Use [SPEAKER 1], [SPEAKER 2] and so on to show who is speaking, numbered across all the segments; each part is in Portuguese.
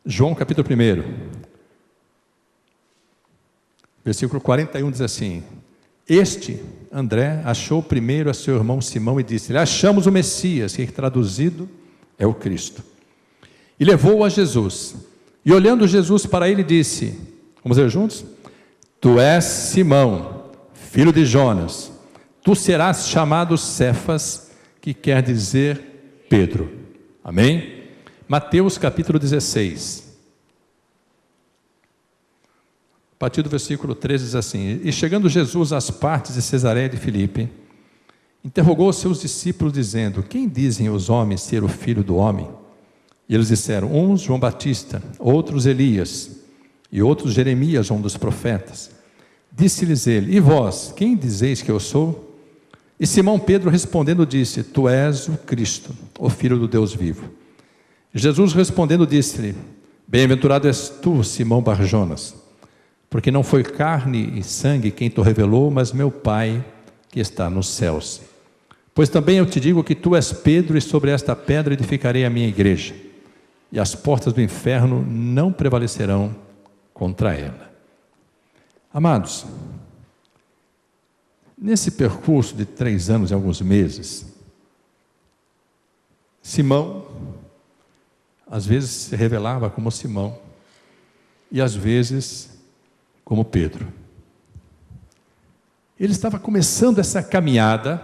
[SPEAKER 1] João capítulo 1, versículo 41 diz assim: Este, André, achou primeiro a seu irmão Simão e disse-lhe: Achamos o Messias, que traduzido é o Cristo. E levou-o a Jesus. E olhando Jesus para ele disse, vamos ler juntos? Tu és Simão, filho de Jonas, tu serás chamado Cefas, que quer dizer Pedro. Amém? Mateus capítulo 16. A partir do versículo 13 diz assim: E chegando Jesus às partes de Cesareia de Filipe, interrogou os seus discípulos dizendo: Quem dizem os homens ser o Filho do Homem? E eles disseram: uns João Batista, outros Elias, e outros Jeremias, um dos profetas. Disse-lhes ele: E vós, quem dizeis que eu sou? E Simão Pedro respondendo disse: Tu és o Cristo, o Filho do Deus vivo. Jesus respondendo disse-lhe: Bem-aventurado és tu, Simão Barjonas, porque não foi carne e sangue quem te revelou, mas meu Pai que está nos céus. Pois também eu te digo que tu és Pedro, e sobre esta pedra edificarei a minha igreja, e as portas do inferno não prevalecerão contra ela. Amados, nesse percurso de 3 anos e alguns meses, Simão, às vezes se revelava como Simão, e às vezes como Pedro. Ele estava começando essa caminhada,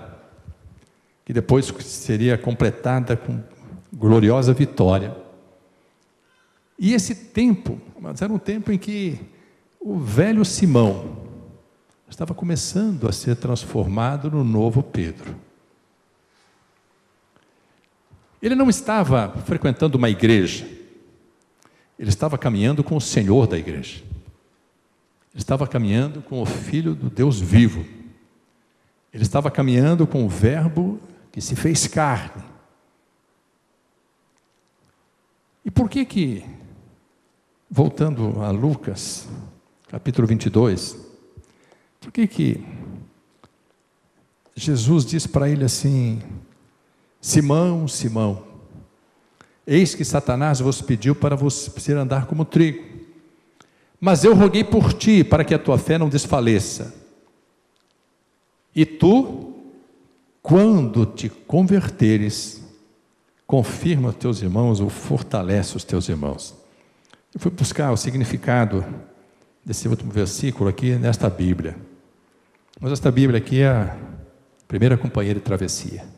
[SPEAKER 1] que depois seria completada com gloriosa vitória. E esse tempo, mas era um tempo em que o velho Simão estava começando a ser transformado no novo Pedro. Ele não estava frequentando uma igreja, ele estava caminhando com o Senhor da igreja. Ele estava caminhando com o Filho do Deus vivo. Ele estava caminhando com o Verbo que se fez carne. E por que, voltando a Lucas, capítulo 22, por que Jesus diz para ele assim: Simão, Simão, eis que Satanás vos pediu para vos andar como trigo. Mas eu roguei por ti, para que a tua fé não desfaleça. E tu, quando te converteres, confirma os teus irmãos ou fortalece os teus irmãos. Eu fui buscar o significado desse último versículo aqui nesta Bíblia. Mas esta Bíblia aqui é a primeira companheira de travessia.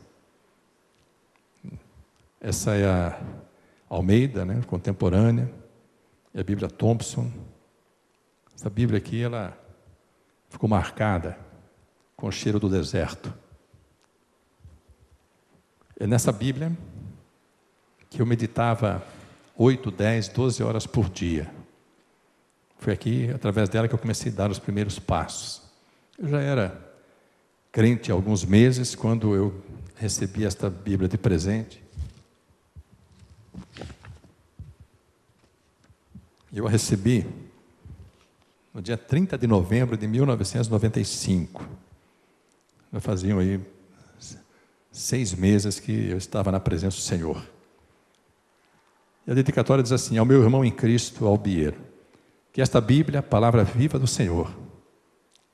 [SPEAKER 1] Essa é a Almeida, né, contemporânea, é a Bíblia Thompson. Essa Bíblia aqui, ela ficou marcada com o cheiro do deserto. É nessa Bíblia que eu meditava 8, 10, 12 horas por dia. Foi aqui, através dela, que eu comecei a dar os primeiros passos. Eu já era crente há alguns meses, quando eu recebi esta Bíblia de presente. Eu a recebi no dia 30 de novembro de 1995. Já faziam aí 6 meses que eu estava na presença do Senhor. E a dedicatória diz assim: ao meu irmão em Cristo, Albiero, que esta Bíblia, a palavra viva do Senhor,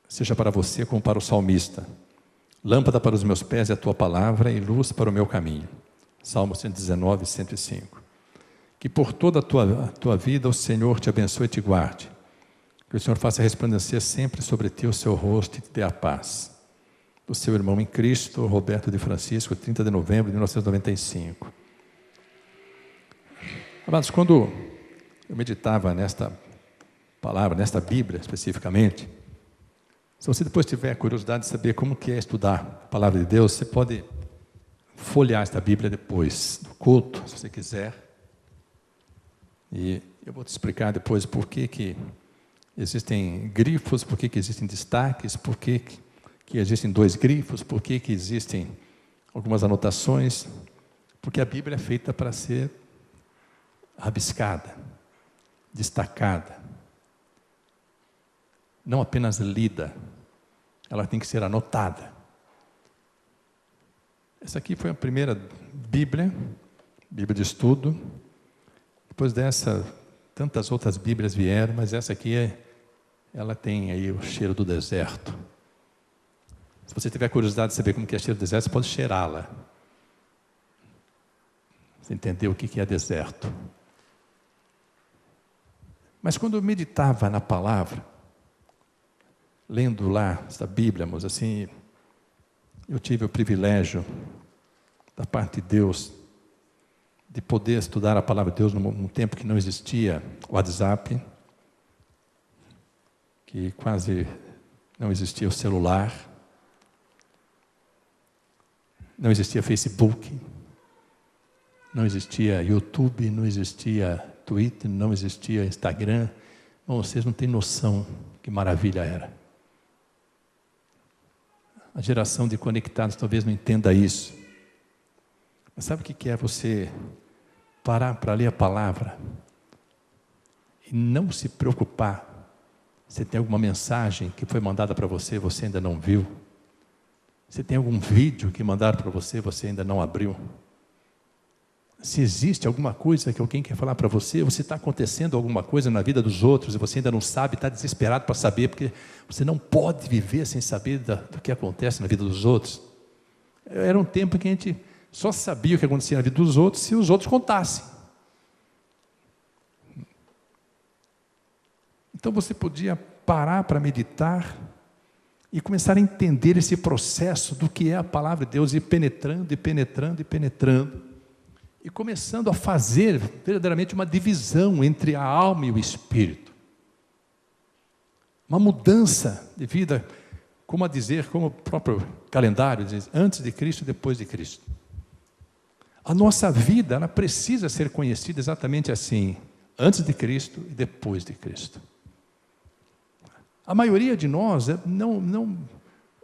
[SPEAKER 1] seja para você como para o salmista, lâmpada para os meus pés é a tua palavra e luz para o meu caminho. Salmo 119, 105. Que por toda a tua vida o Senhor te abençoe e te guarde. Que o Senhor faça resplandecer sempre sobre ti o seu rosto e te dê a paz. Do seu irmão em Cristo, Roberto de Francisco, 30 de novembro de 1995. Amados, quando eu meditava nesta palavra, nesta Bíblia especificamente, se você depois tiver curiosidade de saber como que é estudar a palavra de Deus, você pode folhear esta Bíblia depois do culto, se você quiser. E eu vou te explicar depois por que existem grifos, por que existem destaques, por que existem 2 grifos, por que existem algumas anotações, porque a Bíblia é feita para ser rabiscada, destacada, não apenas lida, ela tem que ser anotada. Essa aqui foi a primeira Bíblia de estudo. Depois dessa, Tantas outras Bíblias vieram, mas essa aqui, ela tem aí o cheiro do deserto. Se você tiver curiosidade de saber como que é o cheiro do deserto, você pode cheirá-la. Você entendeu o que é deserto. Mas quando eu meditava na palavra, lendo lá essa Bíblia, mas assim, eu tive o privilégio da parte de Deus de poder estudar a palavra de Deus num tempo que não existia WhatsApp, que quase não existia o celular, não existia Facebook, não existia YouTube, não existia Twitter, não existia Instagram. Bom, vocês não têm noção que maravilha era. A geração de conectados talvez não entenda isso. Mas sabe o que é você parar para ler a palavra e não se preocupar se tem alguma mensagem que foi mandada para você, você ainda não viu? Se tem algum vídeo que mandaram para você, você ainda não abriu? Se existe alguma coisa que alguém quer falar para você, ou se está acontecendo alguma coisa na vida dos outros e você ainda não sabe, está desesperado para saber, porque você não pode viver sem saber do que acontece na vida dos outros. Era um tempo em que a gente só sabia o que acontecia na vida dos outros se os outros contassem. Então você podia parar para meditar e começar a entender esse processo do que é a palavra de Deus, e penetrando, e penetrando, e penetrando, e começando a fazer verdadeiramente uma divisão entre a alma e o espírito. Uma mudança de vida, como a dizer, como o próprio calendário diz, antes de Cristo e depois de Cristo. A nossa vida, ela precisa ser conhecida exatamente assim, antes de Cristo e depois de Cristo. A maioria de nós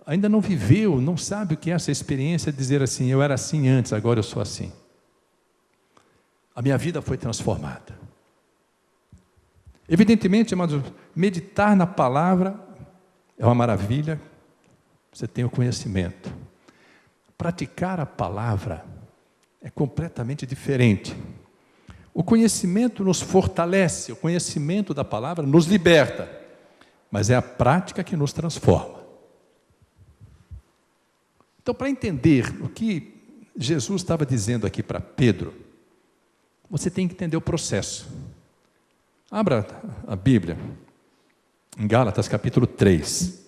[SPEAKER 1] ainda não viveu, não sabe o que é essa experiência de dizer assim, eu era assim antes, agora eu sou assim. A minha vida foi transformada. Evidentemente, amados, meditar na palavra é uma maravilha, você tem o conhecimento. Praticar a palavra é completamente diferente. O conhecimento nos fortalece, o conhecimento da palavra nos liberta, mas é a prática que nos transforma. Então, para entender o que Jesus estava dizendo aqui para Pedro, você tem que entender o processo. Abra a Bíblia, em Gálatas capítulo 3.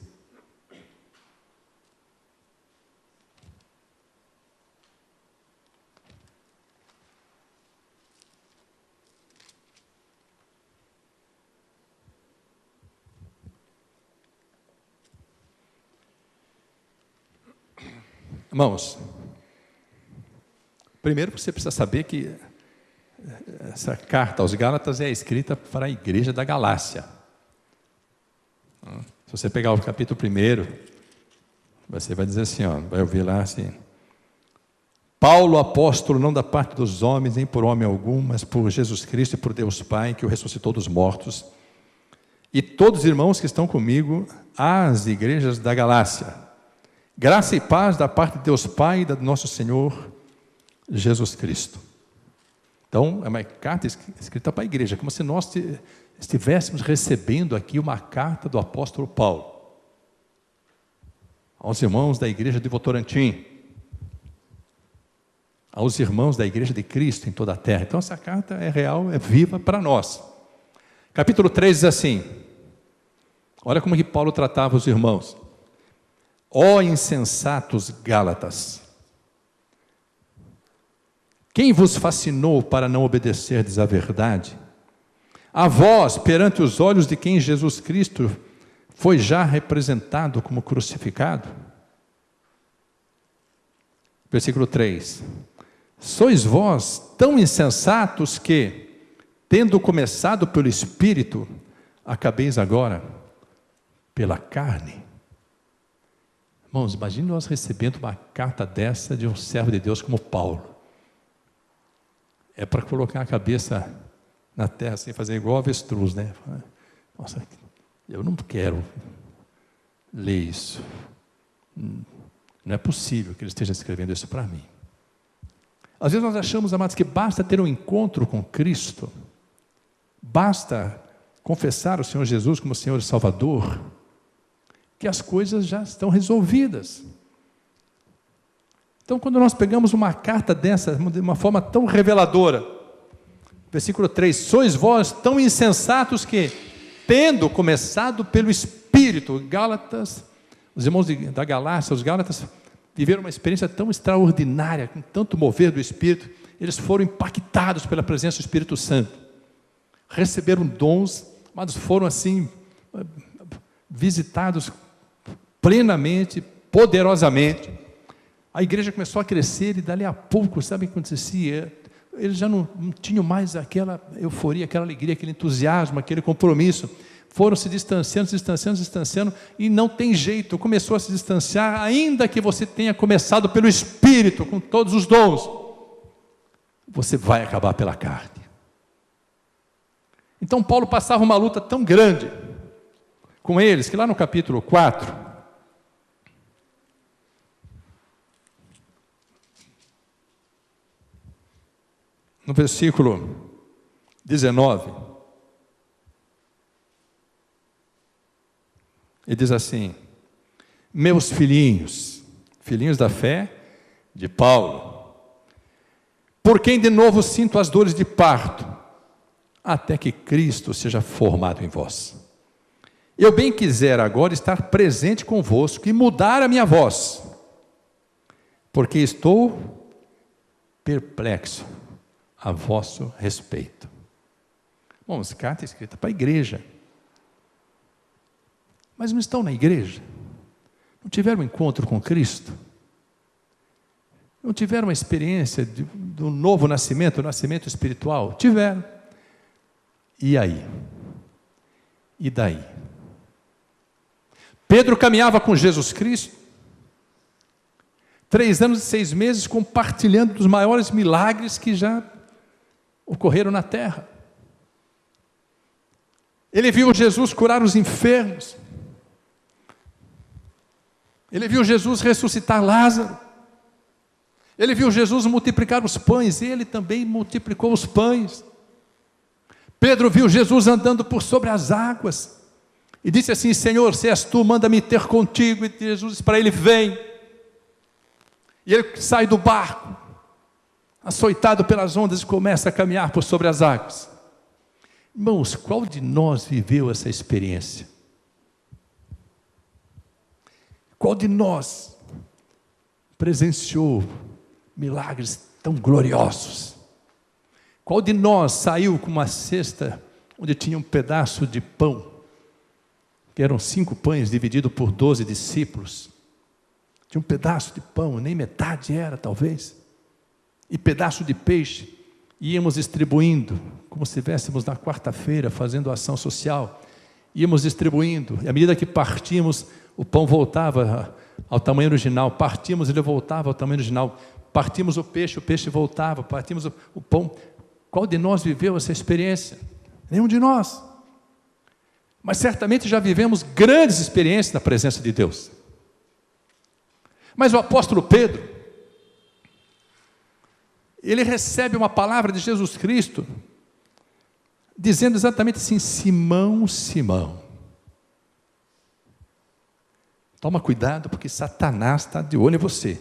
[SPEAKER 1] Irmãos, primeiro você precisa saber que essa carta aos Gálatas é escrita para a igreja da Galácia. Se você pegar o capítulo 1, você vai dizer assim, vai ouvir lá assim: Paulo, apóstolo, não da parte dos homens, nem por homem algum, mas por Jesus Cristo e por Deus Pai, que o ressuscitou dos mortos, e todos os irmãos que estão comigo, às igrejas da Galácia. Graça e paz da parte de Deus Pai e do nosso Senhor Jesus Cristo. Então, é uma carta escrita para a igreja, como se nós estivéssemos recebendo aqui uma carta do apóstolo Paulo aos irmãos da igreja de Votorantim, aos irmãos da igreja de Cristo em toda a terra. Então, essa carta é real, é viva para nós. Capítulo 3 diz assim, olha como que Paulo tratava os irmãos. Ó insensatos Gálatas, quem vos fascinou para não obedecerdes à verdade? A vós, perante os olhos de quem Jesus Cristo foi já representado como crucificado? Versículo 3. Sois vós tão insensatos que, tendo começado pelo Espírito, acabeis agora pela carne? Irmãos, imagine nós recebendo uma carta dessa de um servo de Deus como Paulo. É para colocar a cabeça na terra, assim, fazer igual avestruz, né? Nossa, eu não quero ler isso. Não é possível que ele esteja escrevendo isso para mim. Às vezes nós achamos, amados, que basta ter um encontro com Cristo, Basta confessar o Senhor Jesus como Senhor e Salvador, que as coisas já estão resolvidas. Então, quando nós pegamos uma carta dessa, de uma forma tão reveladora, versículo 3, sois vós tão insensatos que, tendo começado pelo Espírito, Gálatas, os irmãos da Galácia, os Gálatas, viveram uma experiência tão extraordinária, com tanto mover do Espírito, eles foram impactados pela presença do Espírito Santo, receberam dons, mas foram assim, visitados plenamente, poderosamente. A igreja começou a crescer e dali a pouco, sabe o que acontecia? Eles já não tinham mais aquela euforia, aquela alegria, aquele entusiasmo, aquele compromisso. Foram se distanciando, e não tem jeito, começou a se distanciar, ainda que você tenha começado pelo Espírito, com todos os dons, você vai acabar pela carne. Então Paulo passava uma luta tão grande com eles, que lá no capítulo 4, no versículo 19, ele diz assim: meus filhinhos, filhinhos da fé de Paulo, por quem de novo sinto as dores de parto, até que Cristo seja formado em vós. Eu bem quisera agora estar presente convosco e mudar a minha voz, porque estou perplexo a vosso respeito. Bom, essa carta é escrita para a igreja, mas não estão na igreja, não tiveram um encontro com Cristo, não tiveram uma experiência do novo nascimento, o nascimento espiritual? Tiveram. E aí? E daí? Pedro caminhava com Jesus Cristo, 3 anos e 6 meses, compartilhando dos maiores milagres que já ocorreram na terra. Ele viu Jesus curar os enfermos, ele viu Jesus ressuscitar Lázaro, ele viu Jesus multiplicar os pães, ele também multiplicou os pães. Pedro viu Jesus andando por sobre as águas, e disse assim: Senhor, se és tu, manda-me ter contigo. E Jesus disse para ele: vem. E ele sai do barco, açoitado pelas ondas, e começa a caminhar por sobre as águas. Irmãos, qual de nós viveu essa experiência? Qual de nós presenciou milagres tão gloriosos? Qual de nós saiu com uma cesta onde tinha um pedaço de pão, que eram 5 pães dividido por 12 discípulos? Tinha um pedaço de pão, nem metade era talvez, e pedaço de peixe. Íamos distribuindo, como se estivéssemos na quarta-feira fazendo ação social. Íamos distribuindo, e à medida que partíamos, o pão voltava ao tamanho original. Partíamos, ele voltava ao tamanho original. Partimos o peixe voltava. Partimos o pão. Qual de nós viveu essa experiência? Nenhum de nós. Mas certamente já vivemos grandes experiências na presença de Deus. Mas o apóstolo Pedro, ele recebe uma palavra de Jesus Cristo, dizendo exatamente assim: Simão, Simão, toma cuidado, porque Satanás está de olho em você.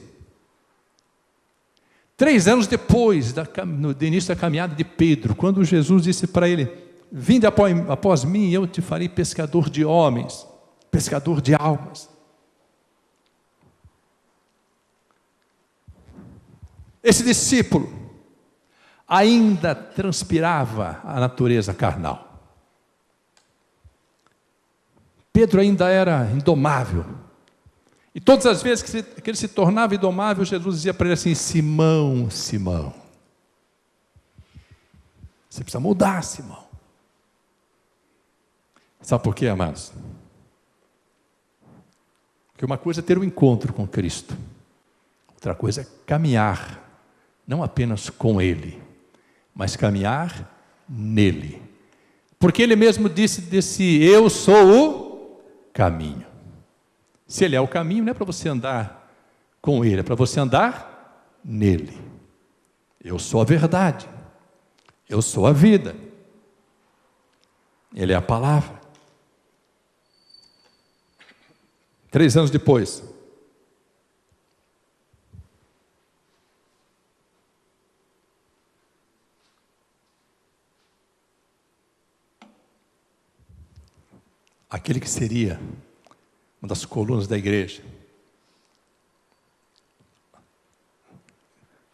[SPEAKER 1] 3 anos depois do início da caminhada de Pedro, quando Jesus disse para ele: vinde após mim, eu te farei pescador de homens, pescador de almas. Esse discípulo ainda transpirava a natureza carnal. Pedro ainda era indomável. E todas as vezes que ele se tornava indomável, Jesus dizia para ele assim: Simão, Simão, você precisa mudar, Simão. Sabe por quê, amados? Porque uma coisa é ter um encontro com Cristo, outra coisa é caminhar, não apenas com Ele, mas caminhar nele. Porque Ele mesmo disse: eu sou o caminho. Se Ele é o caminho, não é para você andar com Ele, é para você andar nele. Eu sou a verdade, eu sou a vida. Ele é a palavra. 3 anos depois, aquele que seria uma das colunas da igreja,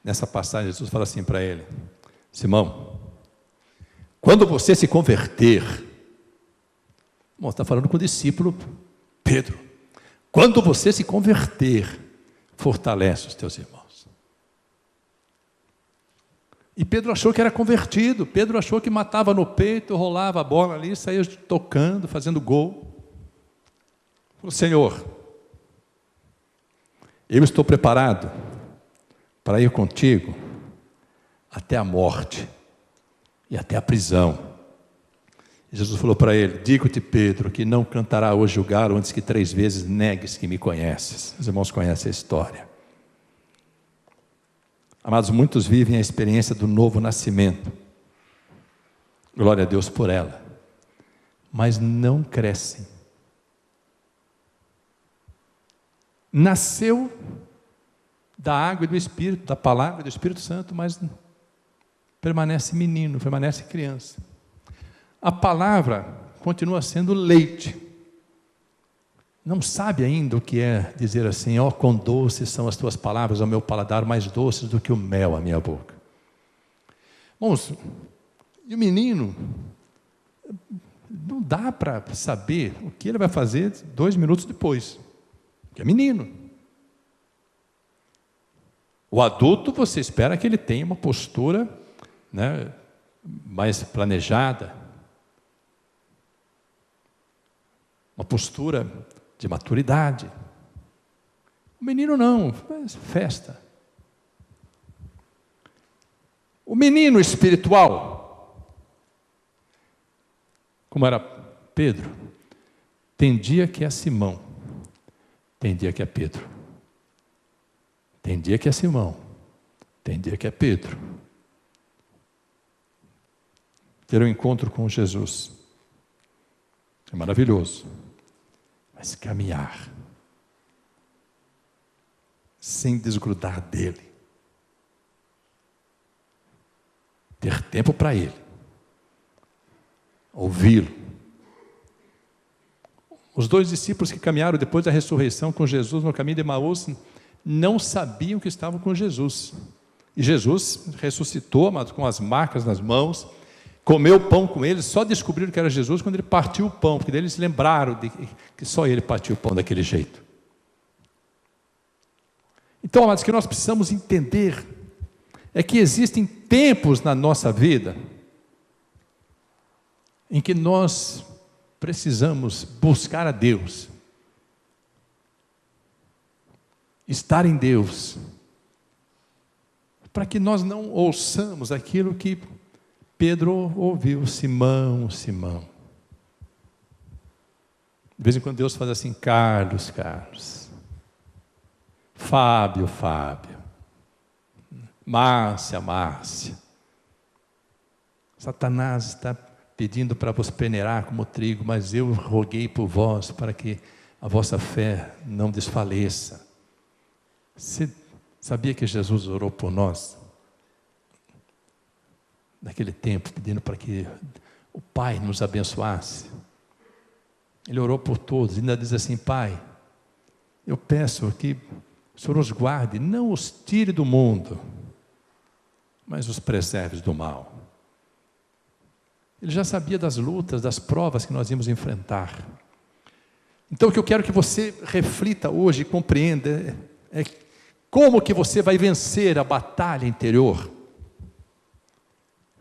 [SPEAKER 1] nessa passagem Jesus fala assim para ele: Simão, quando você se converter, está falando com o discípulo Pedro, quando você se converter, fortalece os teus irmãos. E Pedro achou que era convertido, Pedro achou que matava no peito, rolava a bola ali, saía tocando, fazendo gol. Falou: Senhor, eu estou preparado para ir contigo até a morte e até a prisão. E Jesus falou para ele: digo-te, Pedro, que não cantará hoje o galo antes que 3 vezes negues que me conheces. Os irmãos conhecem a história. Amados, muitos vivem a experiência do novo nascimento, glória a Deus por ela, mas não crescem. Nasceu da água e do Espírito, da palavra e do Espírito Santo, mas permanece menino, permanece criança. A palavra continua sendo leite. Não sabe ainda o que é dizer assim: ó, quão doces são as tuas palavras ao meu paladar, mais doces do que o mel à minha boca. Bom, e o menino, não dá para saber o que ele vai fazer 2 minutos depois, porque é menino. O adulto, você espera que ele tenha uma postura, né, mais planejada, uma postura de maturidade. O menino não, faz festa. O menino espiritual, como era Pedro, tem dia que é Simão, tem dia que é Pedro. Tem dia que é Simão, tem dia que é Pedro. Ter um encontro com Jesus é maravilhoso, mas caminhar sem desgrudar dele, ter tempo para ele, ouvi-lo. Os 2 discípulos que caminharam depois da ressurreição com Jesus no caminho de Emaús não sabiam que estavam com Jesus. E Jesus ressuscitou, mas com as marcas nas mãos, comeu pão com eles, só descobriram que era Jesus quando ele partiu o pão, porque daí eles se lembraram de que só ele partiu o pão daquele jeito. Então, amados, o que nós precisamos entender é que existem tempos na nossa vida em que nós precisamos buscar a Deus, estar em Deus, para que nós não ouçamos aquilo que Pedro ouviu: Simão, Simão. De vez em quando Deus faz assim: Carlos, Carlos, Fábio, Fábio, Márcia, Márcia. Satanás está pedindo para vos peneirar como trigo, mas eu roguei por vós para que a vossa fé não desfaleça. Você sabia que Jesus orou por nós? Naquele tempo, pedindo para que o Pai nos abençoasse. Ele orou por todos, ainda diz assim: Pai, eu peço que o Senhor os guarde, não os tire do mundo, mas os preserve do mal. Ele já sabia das lutas, das provas que nós íamos enfrentar. Então o que eu quero que você reflita hoje e compreenda é como que você vai vencer a batalha interior.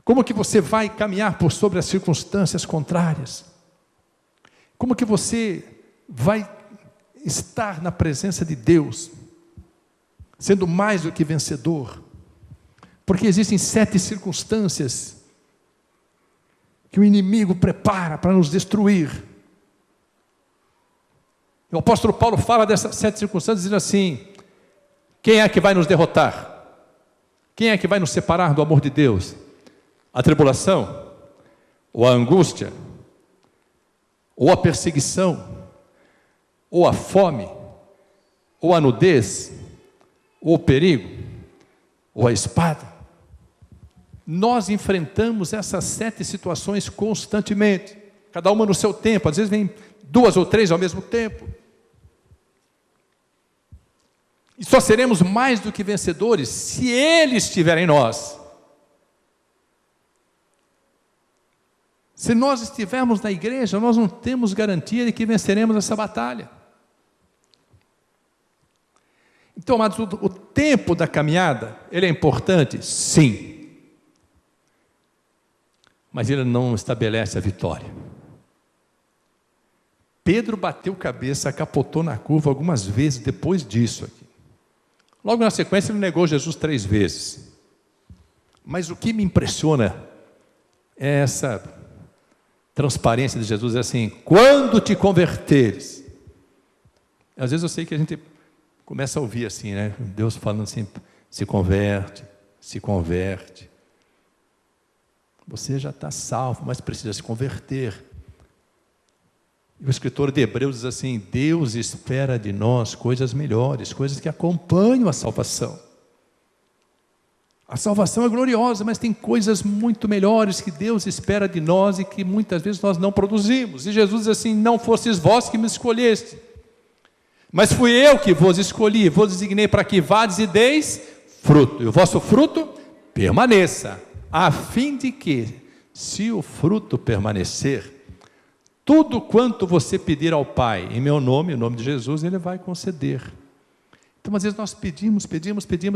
[SPEAKER 1] Como que você vai caminhar por sobre as circunstâncias contrárias. Como que você vai estar na presença de Deus, sendo mais do que vencedor. Porque existem 7 circunstâncias que o inimigo prepara para nos destruir. O apóstolo Paulo fala dessas 7 circunstâncias, dizendo assim: quem é que vai nos derrotar? Quem é que vai nos separar do amor de Deus? A tribulação? Ou a angústia? ou a perseguição, ou a fome, ou a nudez, ou o perigo, ou a espada. Nós enfrentamos essas 7 situações constantemente, cada uma no seu tempo, às vezes vem 2 ou 3 ao mesmo tempo. E só seremos mais do que vencedores se Ele estiver em nós. Se nós estivermos na igreja, nós não temos garantia de que venceremos essa batalha. Então, amados, o tempo da caminhada, ele é importante? Sim. Mas ele não estabelece a vitória. Pedro bateu cabeça, capotou na curva algumas vezes depois disso aqui. Logo na sequência, ele negou Jesus 3 vezes. Mas o que me impressiona é essa transparência de Jesus, é assim: quando te converteres. Às vezes eu sei que a gente começa a ouvir assim, né? Deus falando assim: se converte, se converte. Você já está salvo, mas precisa se converter. E o escritor de Hebreus diz assim: Deus espera de nós coisas melhores, coisas que acompanham a salvação. A salvação é gloriosa, mas tem coisas muito melhores que Deus espera de nós e que muitas vezes nós não produzimos. E Jesus diz assim: não fostes vós que me escolheste, mas fui eu que vos escolhi, vos designei para que vades e deis fruto, e o vosso fruto permaneça, a fim de que, se o fruto permanecer, tudo quanto você pedir ao Pai, em meu nome, em nome de Jesus, Ele vai conceder. Então, às vezes nós pedimos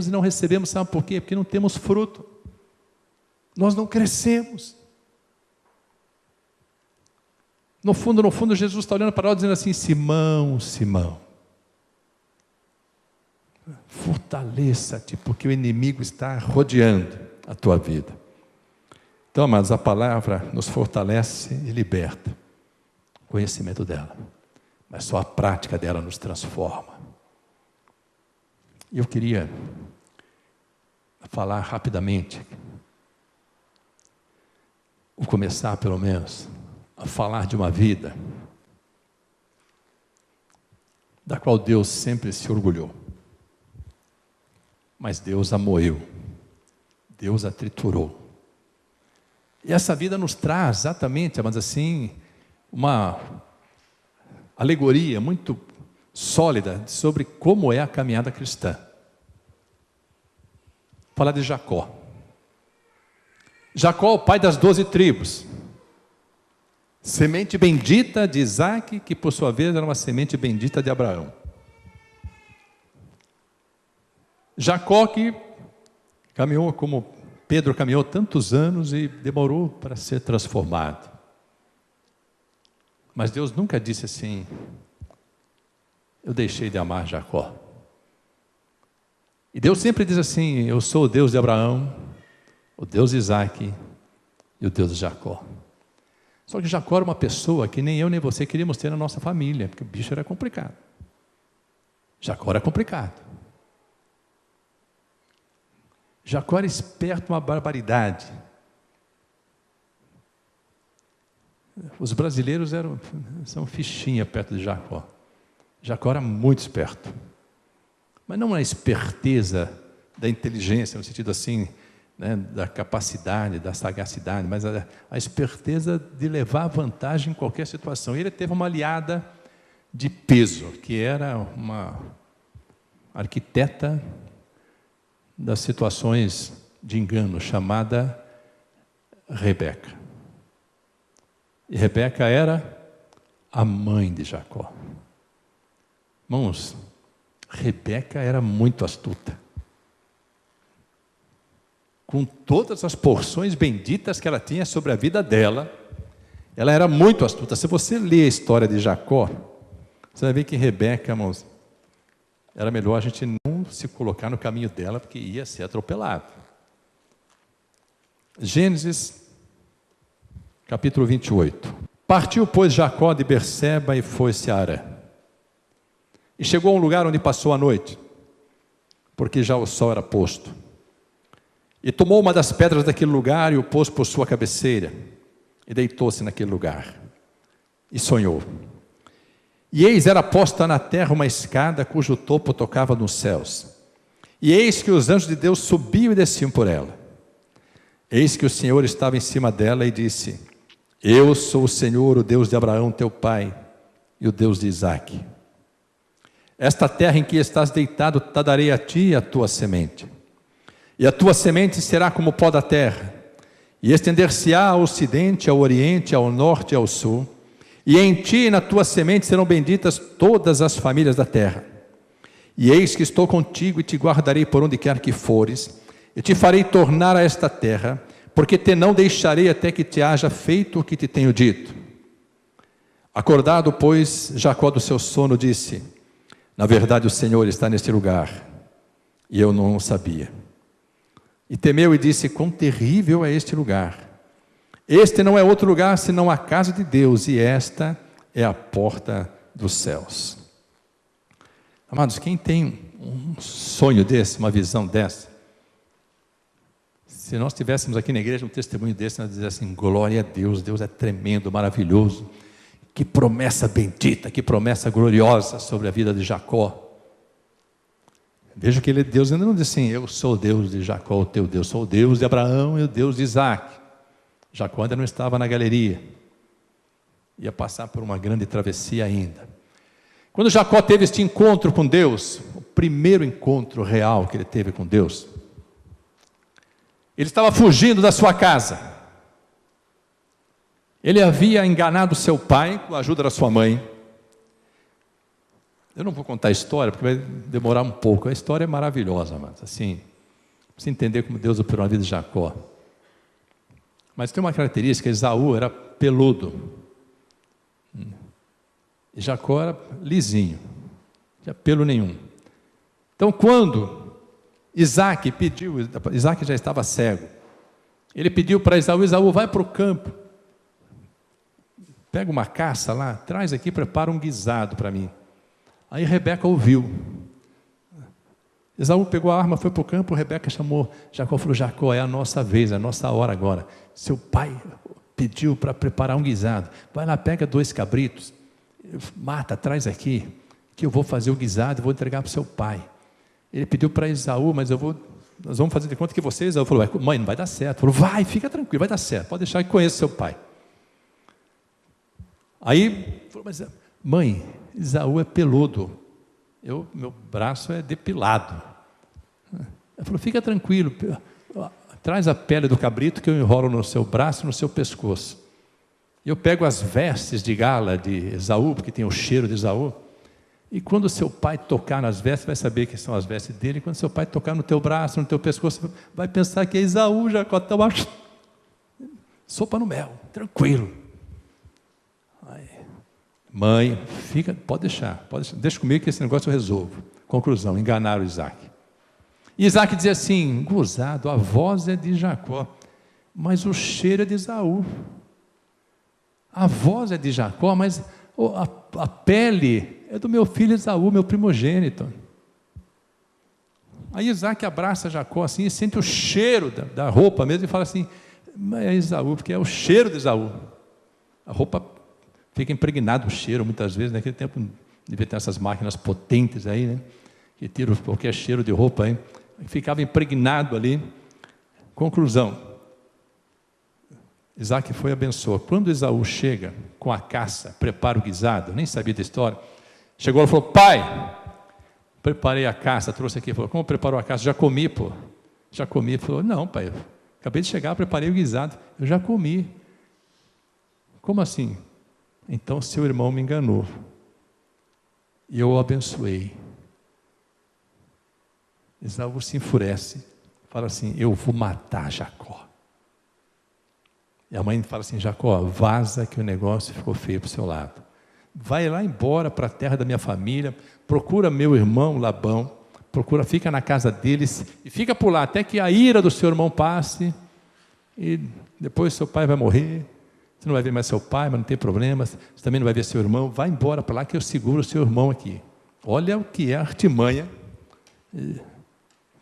[SPEAKER 1] e não recebemos, sabe por quê? Porque não temos fruto, nós não crescemos. No fundo, Jesus está olhando para nós dizendo assim: Simão, Simão, fortaleça-te, porque o inimigo está rodeando a tua vida. Então, amados, a palavra nos fortalece e liberta. O conhecimento dela, mas só a prática dela nos transforma. E eu queria falar rapidamente, vou começar pelo menos a falar de uma vida da qual Deus sempre se orgulhou, mas Deus a moeu, Deus a triturou. E essa vida nos traz exatamente, mas assim, uma alegoria muito sólida sobre como é a caminhada cristã. Falar de Jacó. Jacó, o pai das 12 tribos, semente bendita de Isaac, que por sua vez era uma semente bendita de Abraão. Jacó que caminhou como Pedro caminhou tantos anos e demorou para ser transformado. Mas Deus nunca disse assim: eu deixei de amar Jacó. E Deus sempre diz assim: eu sou o Deus de Abraão, o Deus de Isaac e o Deus de Jacó. Só que Jacó era uma pessoa que nem eu nem você queríamos ter na nossa família, porque o bicho era complicado. Jacó era complicado. Jacó era esperto, uma barbaridade. Os brasileiros são fichinha perto de Jacó. Jacó era muito esperto, mas não a esperteza da inteligência, no sentido assim, né, da capacidade, da sagacidade, mas a esperteza de levar vantagem em qualquer situação. E ele teve uma aliada de peso, que era uma arquiteta das situações de engano, chamada Rebeca. E Rebeca era a mãe de Jacó. Irmãos, Rebeca era muito astuta. Com todas as porções benditas que ela tinha sobre a vida dela, ela era muito astuta. Se você ler a história de Jacó, você vai ver que Rebeca, irmãos, era melhor a gente não se colocar no caminho dela, porque ia ser atropelado. Gênesis, capítulo 28. Partiu, pois, Jacó de Berseba e foi-se a Harã. E chegou a um lugar onde passou a noite, porque já o sol era posto. E tomou uma das pedras daquele lugar e o pôs por sua cabeceira, e deitou-se naquele lugar. e sonhou. E eis era posta na terra uma escada cujo topo tocava nos céus. E eis que os anjos de Deus subiam e desciam por ela. Eis que o Senhor estava em cima dela e disse: Eu sou o Senhor, o Deus de Abraão, teu pai, e o Deus de Isaque. Esta terra em que estás deitado, te darei a ti e a tua semente. E a tua semente será como o pó da terra, e estender-se-á ao ocidente, ao oriente, ao norte e ao sul. E em ti e na tua semente serão benditas todas as famílias da terra. E eis que estou contigo e te guardarei por onde quer que fores, e te farei tornar a esta terra, porque te não deixarei até que te haja feito o que te tenho dito. Acordado, pois, Jacó do seu sono disse: Na verdade o Senhor está neste lugar, e eu não o sabia. E temeu e disse: Quão terrível é este lugar! Este não é outro lugar senão a casa de Deus, e esta é a porta dos céus. Amados, quem tem um sonho desse, uma visão dessa, se nós tivéssemos aqui na igreja um testemunho desse, nós diríamos assim: glória a Deus, Deus é tremendo, maravilhoso, que promessa bendita, que promessa gloriosa sobre a vida de Jacó. Veja que Deus ainda não disse assim: eu sou o Deus de Jacó, o teu Deus, sou o Deus de Abraão e o Deus de Isaque. Jacó ainda não estava na galeria, ia passar por uma grande travessia ainda. Quando Jacó teve este encontro com Deus, o primeiro encontro real que ele teve com Deus, ele estava fugindo da sua casa. Ele havia enganado seu pai com a ajuda da sua mãe. Eu não vou contar a história, porque vai demorar um pouco. A história é maravilhosa, mas assim, você entender como Deus operou na vida de Jacó. Mas tem uma característica: Esaú era peludo, e Jacó era lisinho, não tinha pelo nenhum. Então, quando Isaque pediu, Isaque já estava cego, ele pediu para Esaú: Esaú, vai para o campo, pega uma caça lá, traz aqui, prepara um guisado para mim. Aí Rebeca ouviu. Esaú pegou a arma, foi para o campo, Rebeca chamou Jacó, falou: Jacó, é a nossa vez, é a nossa hora agora. Seu pai pediu para preparar um guisado. Vai lá, pega 2 cabritos, mata, traz aqui, que eu vou fazer o guisado e vou entregar para o seu pai. Ele pediu para Esaú: mas nós vamos fazer de conta que você, Esaú, falou: mãe, não vai dar certo. Falou: vai, fica tranquilo, vai dar certo, pode deixar que conheça seu pai. Aí, falou: mas mãe, Esaú é peludo, meu braço é depilado. Ele falou: fica tranquilo, traz a pele do cabrito que eu enrolo no seu braço e no seu pescoço. Eu pego as vestes de gala de Esaú, porque tem o cheiro de Esaú, e quando seu pai tocar nas vestes, vai saber que são as vestes dele. E quando seu pai tocar no teu braço, no teu pescoço, vai pensar que é Esaú. Jacó estava sopa no mel, tranquilo. Aí, mãe, pode deixar, deixa comigo que esse negócio eu resolvo. Conclusão: enganaram Isaque. E Isaque dizia assim: gozado, a voz é de Jacó, mas o cheiro é de Esaú. A voz é de Jacó, mas a pele é do meu filho Esaú, meu primogênito. Aí Isaque abraça Jacó assim e sente o cheiro da roupa mesmo e fala assim: mas é Esaú, porque é o cheiro de Esaú. A roupa fica impregnado o cheiro muitas vezes. Naquele tempo devia ter essas máquinas potentes aí, né, que tiram qualquer cheiro de roupa aí. Ficava impregnado ali. Conclusão: Isaque foi e abençoa. Quando Esaú chega com a caça, prepara o guisado, nem sabia da história, chegou e falou: pai, preparei a caça, trouxe aqui. Falou: como preparou a caça? Já comi, pô. Já comi. Falou: não, pai, acabei de chegar, preparei o guisado. Eu já comi. Como assim? Então seu irmão me enganou e eu o abençoei. Esaú se enfurece, fala assim: eu vou matar Jacó. E a mãe fala assim: Jacó, vaza que o negócio ficou feio para o seu lado. Vai lá embora para a terra da minha família, procura meu irmão Labão, fica na casa deles e fica por lá até que a ira do seu irmão passe, e depois seu pai vai morrer. Você não vai ver mais seu pai, mas não tem problema. Você também não vai ver seu irmão. Vai embora para lá que eu seguro o seu irmão aqui. Olha o que é artimanha,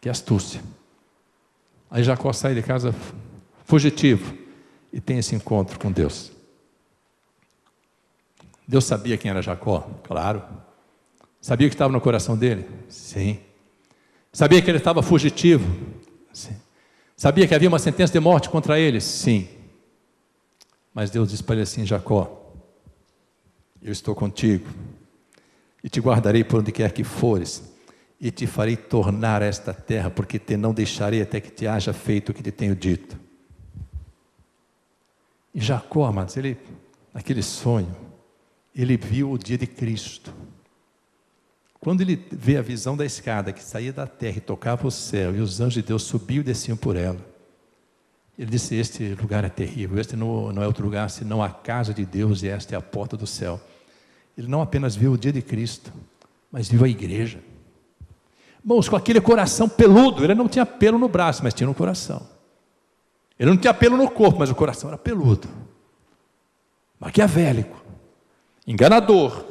[SPEAKER 1] que astúcia. Aí Jacó sai de casa fugitivo e tem esse encontro com Deus. Deus sabia quem era Jacó? Claro. Sabia o que estava no coração dele? Sim. Sabia que ele estava fugitivo? Sim. Sabia que havia uma sentença de morte contra ele? Sim. Mas Deus disse para ele assim: Jacó, eu estou contigo, e te guardarei por onde quer que fores, e te farei tornar a esta terra, porque te não deixarei até que te haja feito o que te tenho dito. E Jacó, amados, ele, naquele sonho, ele viu o dia de Cristo. Quando ele vê a visão da escada que saía da terra e tocava o céu, e os anjos de Deus subiam e desciam por ela, ele disse: este lugar é terrível, este não é outro lugar senão a casa de Deus, e esta é a porta do céu. Ele não apenas viu o dia de Cristo, mas viu a igreja. Irmãos, com aquele coração peludo, ele não tinha pelo no braço, mas tinha no coração. Ele não tinha pelo no corpo, mas o coração era peludo. Maquiavélico, enganador,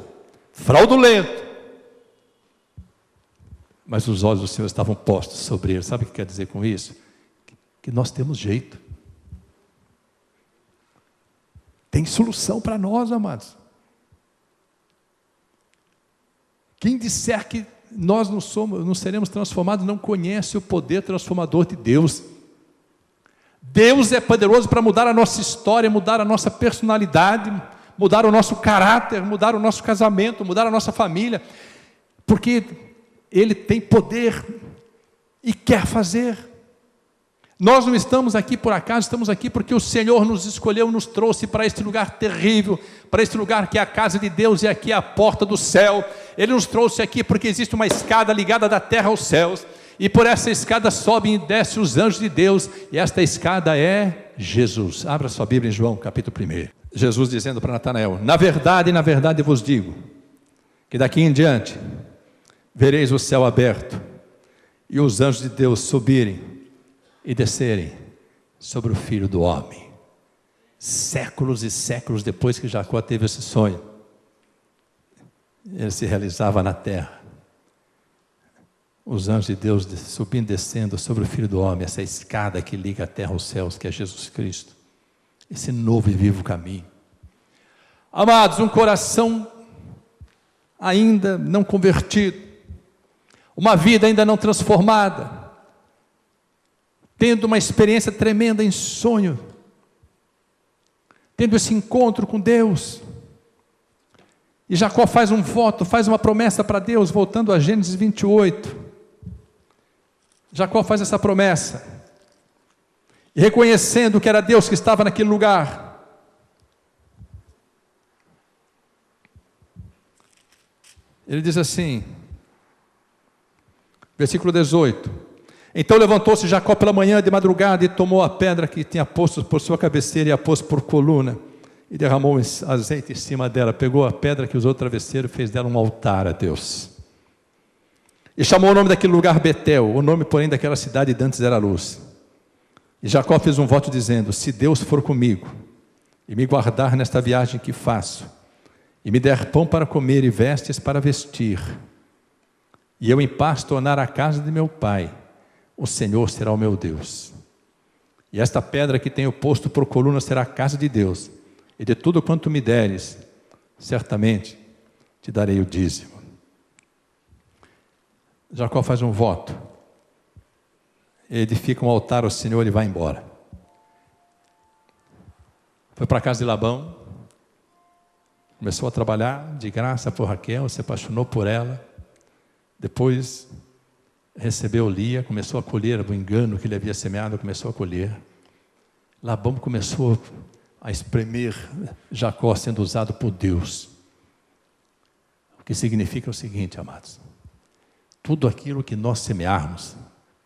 [SPEAKER 1] fraudulento. Mas os olhos do Senhor estavam postos sobre ele. Sabe o que quer dizer com isso? Que nós temos jeito. Tem solução para nós, amados. Quem disser que nós não seremos transformados, não conhece o poder transformador de Deus. Deus é poderoso para mudar a nossa história, mudar a nossa personalidade, mudar o nosso caráter, mudar o nosso casamento, mudar a nossa família, porque Ele tem poder e quer fazer. Nós não estamos aqui por acaso, estamos aqui porque o Senhor nos escolheu, nos trouxe para este lugar terrível, para este lugar que é a casa de Deus e aqui é a porta do céu. Ele nos trouxe aqui porque existe uma escada ligada da terra aos céus, e por essa escada sobem e descem os anjos de Deus, e esta escada é Jesus. Abra sua Bíblia em João, capítulo 1. Jesus dizendo para Natanael: na verdade vos digo, que daqui em diante vereis o céu aberto, e os anjos de Deus subirem e descerem sobre o Filho do Homem. Séculos e séculos depois que Jacó teve esse sonho, ele se realizava na terra. Os anjos de Deus subindo e descendo sobre o Filho do Homem, essa escada que liga a terra aos céus, que é Jesus Cristo, esse novo e vivo caminho. Amados, um coração ainda não convertido, uma vida ainda não transformada, tendo uma experiência tremenda em sonho, tendo esse encontro com Deus. E Jacó faz um voto, faz uma promessa para Deus, voltando a Gênesis 28. Jacó faz essa promessa, e reconhecendo que era Deus que estava naquele lugar, ele diz assim, versículo 18: então levantou-se Jacó pela manhã de madrugada, e tomou a pedra que tinha posto por sua cabeceira, e a pôs por coluna, e derramou azeite em cima dela. Pegou a pedra que usou o travesseiro, fez dela um altar a Deus, e chamou o nome daquele lugar Betel. O nome, porém, daquela cidade de antes era Luz. E Jacó fez um voto dizendo: se Deus for comigo, e me guardar nesta viagem que faço, e me der pão para comer e vestes para vestir, e eu em paz tornar a casa de meu pai, o Senhor será o meu Deus. E esta pedra que tenho posto por coluna será a casa de Deus, e de tudo quanto me deres, certamente te darei o dízimo. Jacó faz um voto, edifica um altar ao Senhor e vai embora. Foi para a casa de Labão, começou a trabalhar de graça por Raquel, se apaixonou por ela, depois recebeu Lia, começou a colher o engano que ele havia semeado, começou a colher. Labão começou a espremer Jacó sendo usado por Deus. O que significa o seguinte, amados: tudo aquilo que nós semearmos,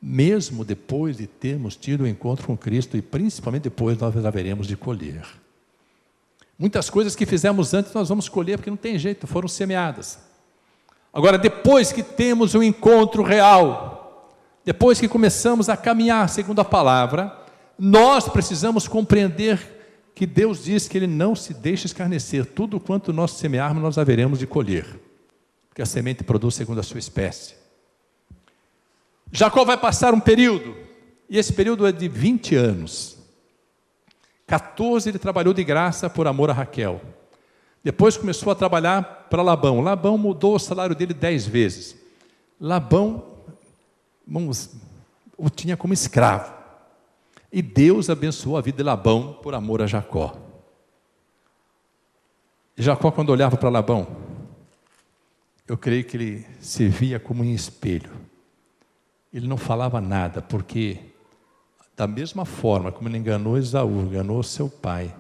[SPEAKER 1] mesmo depois de termos tido o encontro com Cristo, e principalmente depois, nós haveremos de colher. Muitas coisas que fizemos antes nós vamos colher, porque não tem jeito, foram semeadas. Agora, depois que temos um encontro real, depois que começamos a caminhar segundo a palavra, nós precisamos compreender que Deus diz que Ele não se deixa escarnecer. Tudo quanto nós semearmos, nós haveremos de colher, porque a semente produz segundo a sua espécie. Jacó vai passar um período, e esse período é de 20 anos. 14 ele trabalhou de graça por amor a Raquel. Depois começou a trabalhar para Labão. Labão mudou o salário dele 10 vezes. Labão o tinha como escravo. E Deus abençoou a vida de Labão por amor a Jacó. E Jacó, quando olhava para Labão, eu creio que ele se via como em espelho. Ele não falava nada, porque da mesma forma como ele enganou Esaú, enganou seu pai,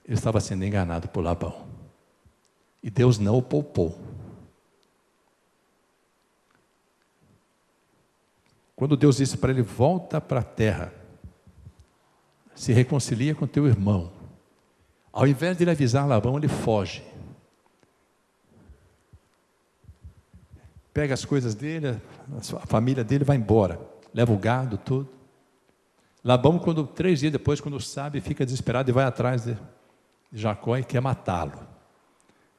[SPEAKER 1] ele estava sendo enganado por Labão. E Deus não o poupou. Quando Deus disse para ele, volta para a terra, se reconcilia com teu irmão, ao invés de ele avisar Labão, ele foge. Pega as coisas dele, a família dele vai embora, leva o gado, tudo. Labão, 3 dias depois, quando sabe, fica desesperado e vai atrás de Jacó e quer matá-lo.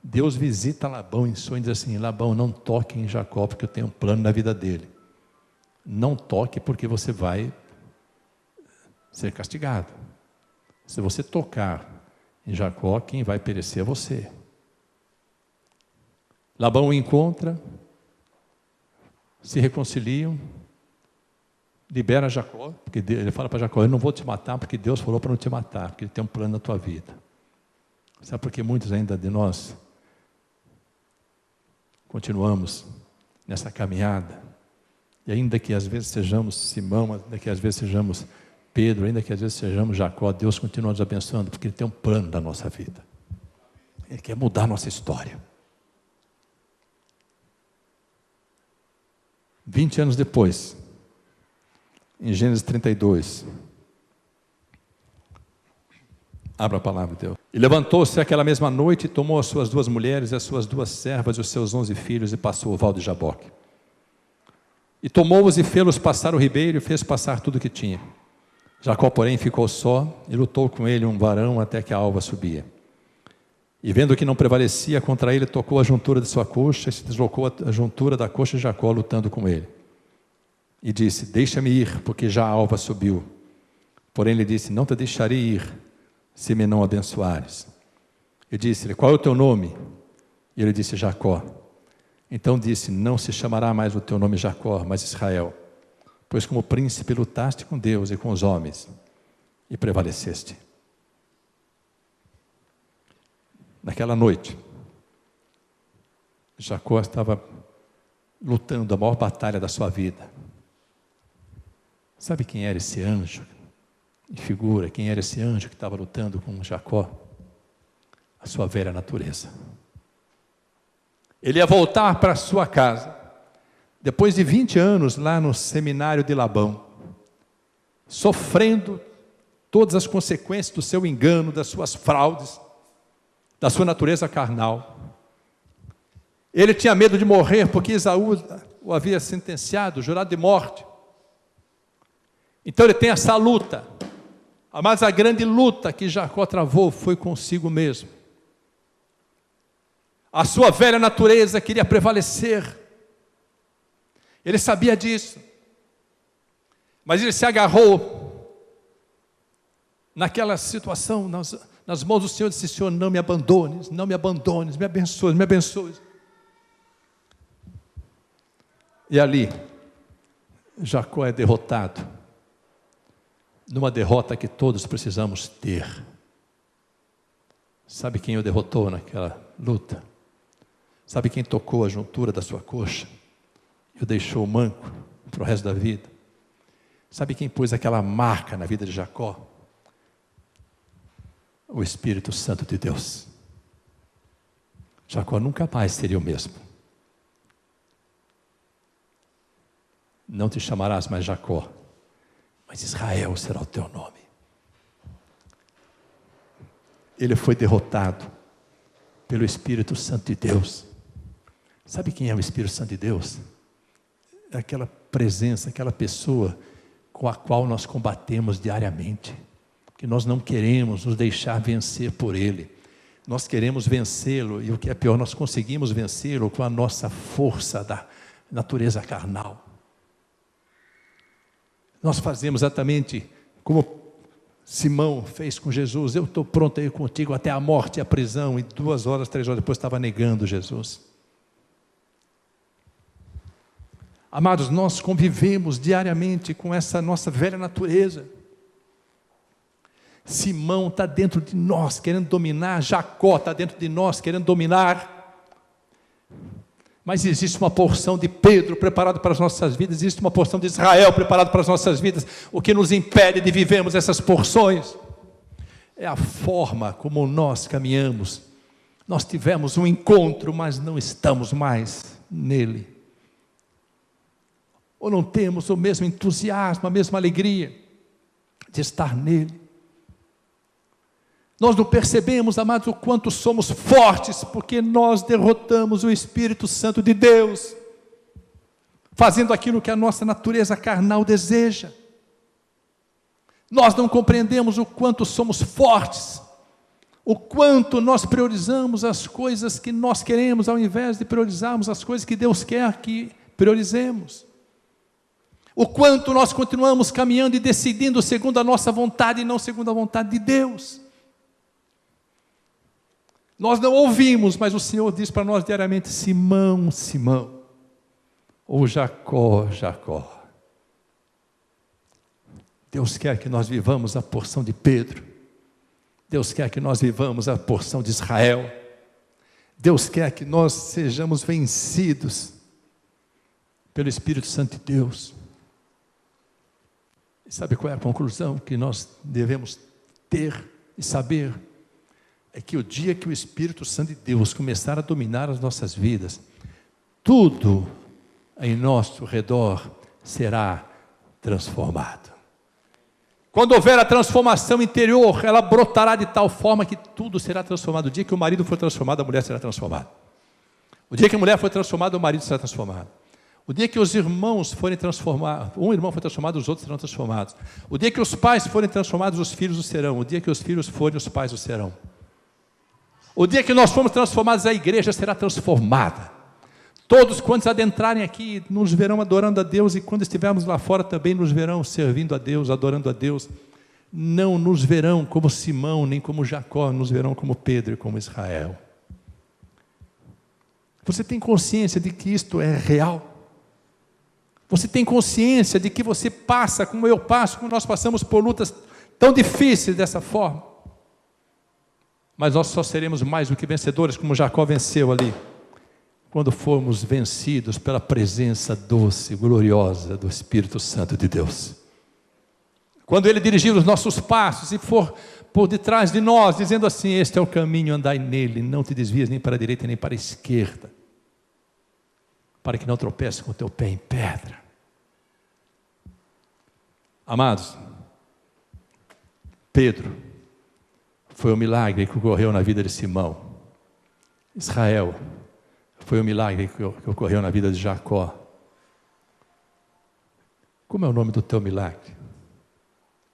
[SPEAKER 1] Deus visita Labão em sonho e diz assim, Labão, não toque em Jacó, porque eu tenho um plano na vida dele. Não toque, porque você vai ser castigado. Se você tocar em Jacó, quem vai perecer é você. Labão o encontra, se reconciliam, libera Jacó, porque ele fala para Jacó, eu não vou te matar, porque Deus falou para não te matar, porque Ele tem um plano na tua vida. Sabe por que muitos ainda de nós continuamos nessa caminhada, e ainda que às vezes sejamos Simão, ainda que às vezes sejamos Pedro, ainda que às vezes sejamos Jacó, Deus continua nos abençoando, porque Ele tem um plano da nossa vida. Ele quer mudar a nossa história. 20 anos depois, em Gênesis 32, abra a palavra de Deus. E levantou-se aquela mesma noite, e tomou as suas 2 mulheres, e as suas 2 servas, e os seus 11 filhos, e passou o val de Jaboque. E tomou-os e fê-los passar o ribeiro, e fez passar tudo o que tinha. Jacó, porém, ficou só, e lutou com ele um varão até que a alva subia. E vendo que não prevalecia contra ele, tocou a juntura de sua coxa, e se deslocou a juntura da coxa de Jacó, lutando com ele. E disse, deixa-me ir, porque já a alva subiu. Porém ele disse, não te deixarei ir, se me não abençoares. E disse-lhe, qual é o teu nome? E ele disse, Jacó. Então disse, não se chamará mais o teu nome Jacó, mas Israel, pois como príncipe lutaste com Deus e com os homens, e prevaleceste. Naquela noite, Jacó estava lutando a maior batalha da sua vida. Sabe quem era esse anjo? Em figura, quem era esse anjo que estava lutando com Jacó? A sua velha natureza. Ele ia voltar para a sua casa, depois de 20 anos lá no seminário de Labão, sofrendo todas as consequências do seu engano, das suas fraudes, da sua natureza carnal. Ele tinha medo de morrer, porque Esaú o havia sentenciado, jurado de morte. Então ele tem essa luta, mas a grande luta que Jacó travou foi consigo mesmo. A sua velha natureza queria prevalecer, ele sabia disso, mas ele se agarrou naquela situação, nas mãos do Senhor, e disse, Senhor, não me abandones, não me abandones, me abençoe, me abençoe. E ali, Jacó é derrotado, numa derrota que todos precisamos ter. Sabe quem o derrotou naquela luta? Sabe quem tocou a juntura da sua coxa e o deixou manco para o resto da vida? Sabe quem pôs aquela marca na vida de Jacó? O Espírito Santo de Deus. Jacó nunca mais seria o mesmo. Não te chamarás mais Jacó, mas Israel será o teu nome. Ele foi derrotado pelo Espírito Santo de Deus. Sabe quem é o Espírito Santo de Deus? É aquela presença, aquela pessoa com a qual nós combatemos diariamente, que nós não queremos nos deixar vencer por Ele. Nós queremos vencê-lo, e o que é pior, nós conseguimos vencê-lo com a nossa força da natureza carnal. Nós fazemos exatamente como Simão fez com Jesus: eu estou pronto a ir contigo até a morte e a prisão, e 2 horas, 3 horas depois estava negando Jesus. Amados, nós convivemos diariamente com essa nossa velha natureza. Simão está dentro de nós querendo dominar, Jacó está dentro de nós querendo dominar. Mas existe uma porção de Pedro preparado para as nossas vidas, existe uma porção de Israel preparado para as nossas vidas. O que nos impede de vivermos essas porções é a forma como nós caminhamos. Nós tivemos um encontro, mas não estamos mais nele. Ou não temos o mesmo entusiasmo, a mesma alegria de estar nele. Nós não percebemos, amados, o quanto somos fortes, porque nós derrotamos o Espírito Santo de Deus, fazendo aquilo que a nossa natureza carnal deseja. Nós não compreendemos o quanto somos fortes, o quanto nós priorizamos as coisas que nós queremos, ao invés de priorizarmos as coisas que Deus quer que priorizemos. O quanto nós continuamos caminhando e decidindo segundo a nossa vontade e não segundo a vontade de Deus. Nós não ouvimos, mas o Senhor diz para nós diariamente: Simão, Simão, ou Jacó, Jacó. Deus quer que nós vivamos a porção de Pedro. Deus quer que nós vivamos a porção de Israel. Deus quer que nós sejamos vencidos pelo Espírito Santo de Deus. E sabe qual é a conclusão que nós devemos ter e saber? É que o dia que o Espírito Santo de Deus começar a dominar as nossas vidas, tudo em nosso redor será transformado. Quando houver a transformação interior, ela brotará de tal forma que tudo será transformado. O dia que o marido for transformado, a mulher será transformada. O dia que a mulher for transformada, o marido será transformado. O dia que os irmãos forem transformados, um irmão for transformado, os outros serão transformados. O dia que os pais forem transformados, os filhos o serão. O dia que os filhos forem, os pais o serão. O dia que nós formos transformados, a igreja será transformada. Todos quantos adentrarem aqui, nos verão adorando a Deus, e quando estivermos lá fora também nos verão servindo a Deus, adorando a Deus. Não nos verão como Simão, nem como Jacó, nos verão como Pedro e como Israel. Você tem consciência de que isto é real? Você tem consciência de que você passa, como eu passo, como nós passamos por lutas tão difíceis dessa forma? Mas nós só seremos mais do que vencedores, como Jacó venceu ali, quando formos vencidos pela presença doce, gloriosa do Espírito Santo de Deus. Quando Ele dirigir os nossos passos e for por detrás de nós, dizendo assim: este é o caminho, andai nele, não te desvies nem para a direita nem para a esquerda, para que não tropece com o teu pé em pedra. Amados, Pedro foi o milagre que ocorreu na vida de Simão. Israel foi o milagre que ocorreu na vida de Jacó. Como é o nome do teu milagre?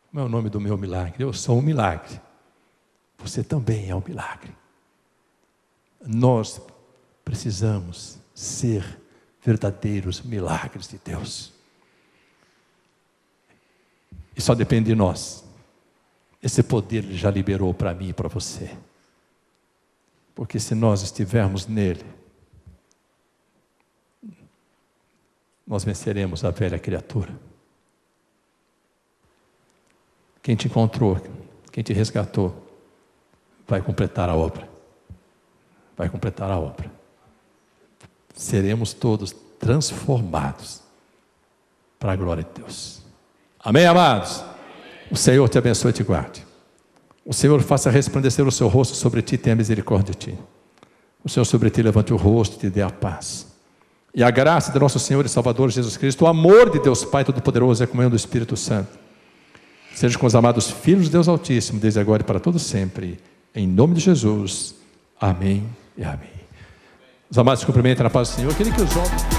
[SPEAKER 1] Como é o nome do meu milagre? Eu sou um milagre. Você também é um milagre. Nós precisamos ser verdadeiros milagres de Deus. E só depende de nós. Esse poder Ele já liberou para mim e para você. Porque se nós estivermos nele, nós venceremos a velha criatura. Quem te encontrou, quem te resgatou, vai completar a obra. Vai completar a obra. Seremos todos transformados para a glória de Deus. Amém, amados? O Senhor te abençoe e te guarde. O Senhor faça resplandecer o seu rosto sobre ti e tenha misericórdia de ti. O Senhor sobre ti levante o rosto e te dê a paz. E a graça de nosso Senhor e Salvador Jesus Cristo, o amor de Deus Pai Todo-Poderoso e a comunhão do Espírito Santo, seja com os amados filhos de Deus Altíssimo, desde agora e para todo sempre. Em nome de Jesus. Amém e amém. Os amados cumprimentam na paz do Senhor. Aquele que os homens...